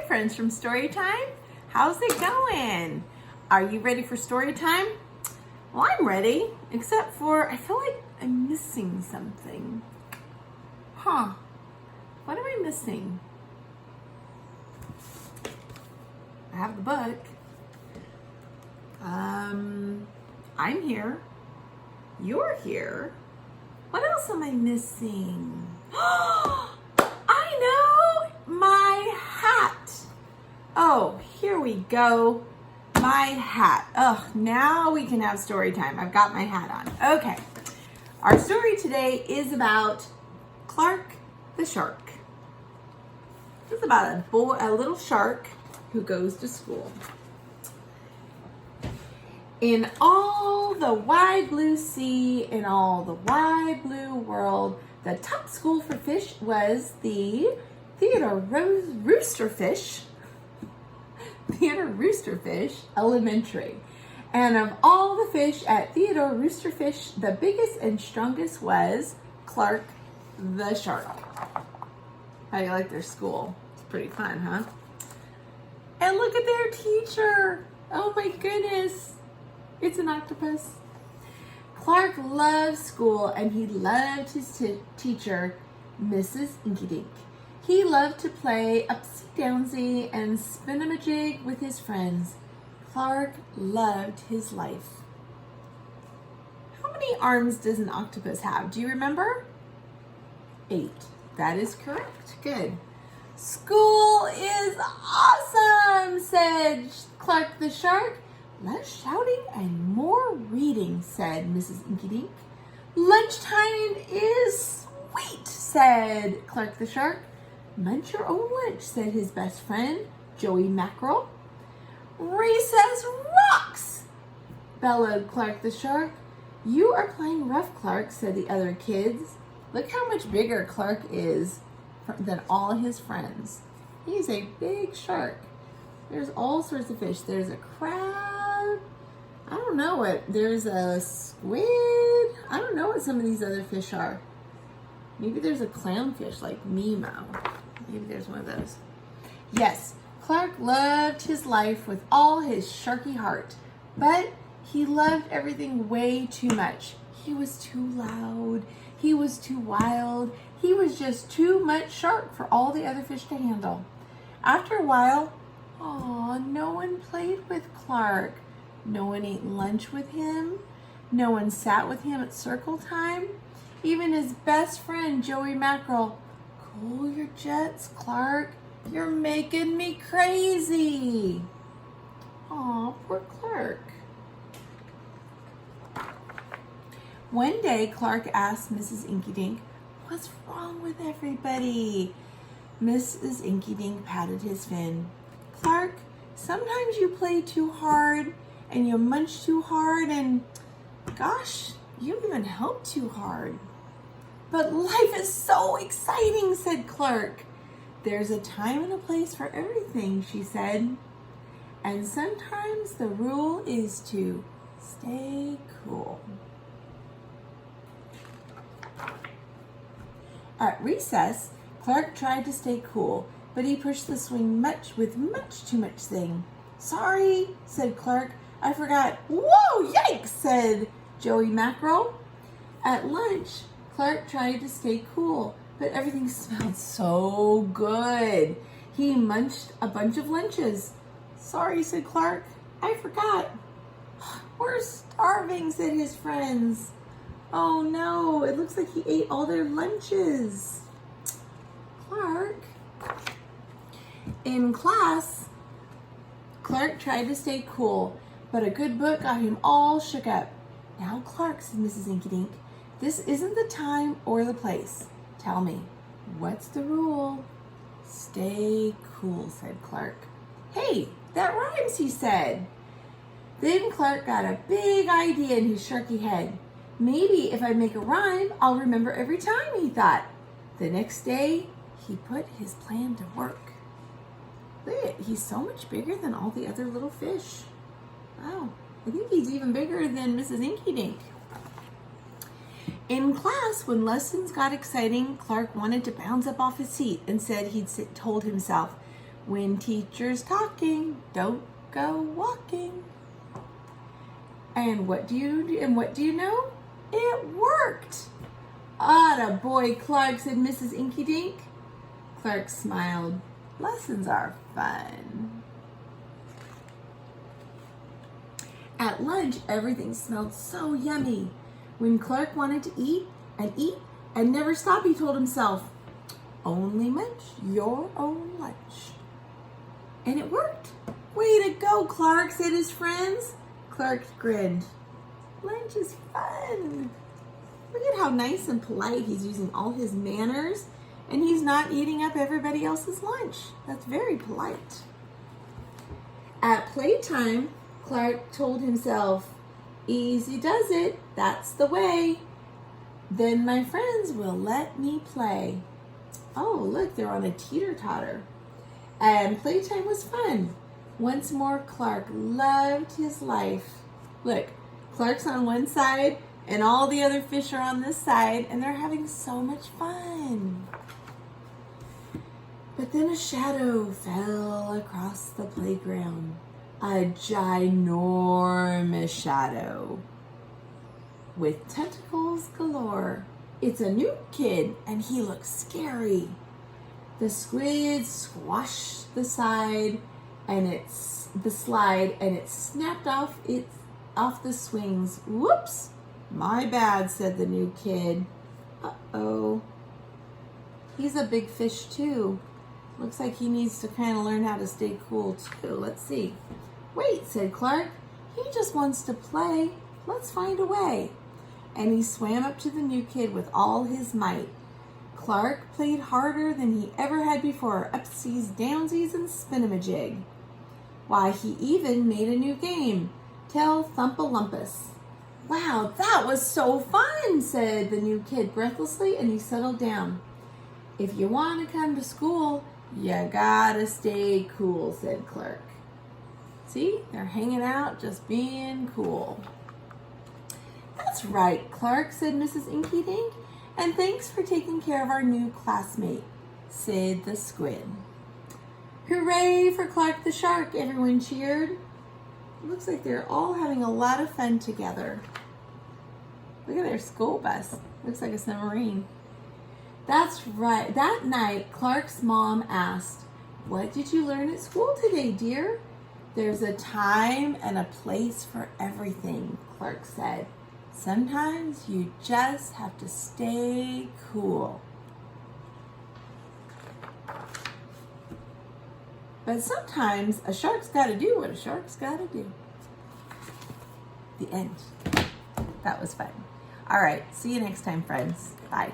friends from Storytime. How's it going? Are you ready for story time? Well, I'm ready, except for I feel like I'm missing something. What am I missing? I have the book. I'm here. You're here. What else am I missing? I know! My hat. Oh, here we go. My hat. Oh, now we can have story time. I've got my hat on. Okay. Our story today is about Clark the shark. It's about a little shark who goes to school. In all the wide blue sea, in all the wide blue world, the top school for fish was the Theodore Roosterfish Elementary. And of all the fish at Theodore Roosterfish, the biggest and strongest was Clark the shark. How do you like their school? It's pretty fun, huh? And look at their teacher. Oh my goodness. It's an octopus. Clark loved school and he loved his teacher, Mrs. Inkydink. He loved to play upsy-downsy and spin-a-majig with his friends. Clark loved his life. How many arms does an octopus have? Do you remember? 8. That is correct. Good. School is awesome, said Clark the shark. Less shouting and more reading, said Mrs. Inkydink. Lunchtime is sweet, said Clark the shark. Munch your own lunch, said his best friend, Joey Mackerel. Recess rocks, bellowed Clark the shark. You are playing rough, Clark, said the other kids. Look how much bigger Clark is than all his friends. He's a big shark. There's all sorts of fish. There's a crab. I don't know what. There's a squid. I don't know what some of these other fish are. Maybe there's a clownfish like Nemo. Maybe there's one of those. Yes, Clark loved his life with all his sharky heart, but he loved everything way too much. He was too loud. He was too wild. He was just too much shark for all the other fish to handle. After a while, no one played with Clark. No one ate lunch with him. No one sat with him at circle time. Even his best friend, Joey Mackerel. Cool your jets, Clark. You're making me crazy. Aw, poor Clark. One day, Clark asked Mrs. Inkydink, what's wrong with everybody? Mrs. Inkydink patted his fin. Clark, sometimes you play too hard and you munch too hard and, gosh, you even help too hard. But life is so exciting, said Clark. There's a time and a place for everything, she said. And sometimes the rule is to stay cool. At recess, Clark tried to stay cool, but he pushed the swing with much too much thing. Sorry, said Clark. I forgot. Whoa, yikes, said Joey Mackerel. At lunch, Clark tried to stay cool, but everything smelled so good. He munched a bunch of lunches. Sorry, said Clark. I forgot. We're starving, said his friends. Oh no, it looks like he ate all their lunches. Clark. In class, Clark tried to stay cool, but a good book got him all shook up. Now, Clark, said Mrs. Inkydink, this isn't the time or the place. Tell me, what's the rule? Stay cool, said Clark. Hey, that rhymes, he said. Then Clark got a big idea in his sharky head. Maybe if I make a rhyme, I'll remember every time, he thought. The next day, he put his plan to work. Look, he's so much bigger than all the other little fish. Wow, I think he's even bigger than Mrs. Inkydink. In class, when lessons got exciting, Clark wanted to bounce up off his seat and said he'd told himself, When teacher's talking, don't go walking. And what do you know? It worked. Atta boy, Clark, said Mrs. Inky Dink. Clark smiled. Lessons are fun. At lunch, everything smelled so yummy. When Clark wanted to eat and never stop, he told himself, only munch your own lunch. And it worked. Way to go, Clark, said his friends. Clark grinned. Lunch is fun. Look at how nice and polite he's using all his manners, and he's not eating up everybody else's lunch. That's very polite. At playtime, Clark told himself, easy does it, that's the way. Then my friends will let me play. Oh, look, they're on a teeter-totter. And playtime was fun. Once more, Clark loved his life. Look, Clark's on one side, and all the other fish are on this side, and they're having so much fun. But then a shadow fell across the playground. A ginormous shadow with tentacles galore. It's a new kid, and he looks scary. The squid squashed the slide, and it snapped off the swings. Whoops! My bad, said the new kid. Uh-oh. He's a big fish too. Looks like he needs to kind of learn how to stay cool too. Let's see. Wait, said Clark. He just wants to play. Let's find a way. And he swam up to the new kid with all his might. Clark played harder than he ever had before. Upsies, downsies, and spin-a-majig. Why, he even made a new game. Tell Thump-a-Lumpus. Wow, that was so fun, said the new kid breathlessly, and he settled down. If you want to come to school, you gotta stay cool, said Clark. See, they're hanging out, just being cool. That's right, Clark, said Mrs. Inky Dink, and thanks for taking care of our new classmate, said the squid. Hooray for Clark the shark, everyone cheered. It looks like they're all having a lot of fun together. Look at their school bus. Looks like a submarine. That's right. That night, Clark's mom asked, what did you learn at school today, dear? There's a time and a place for everything, Clark said. Sometimes you just have to stay cool. But sometimes a shark's got to do what a shark's got to do. The end. That was fun. All right. See you next time, friends. Bye.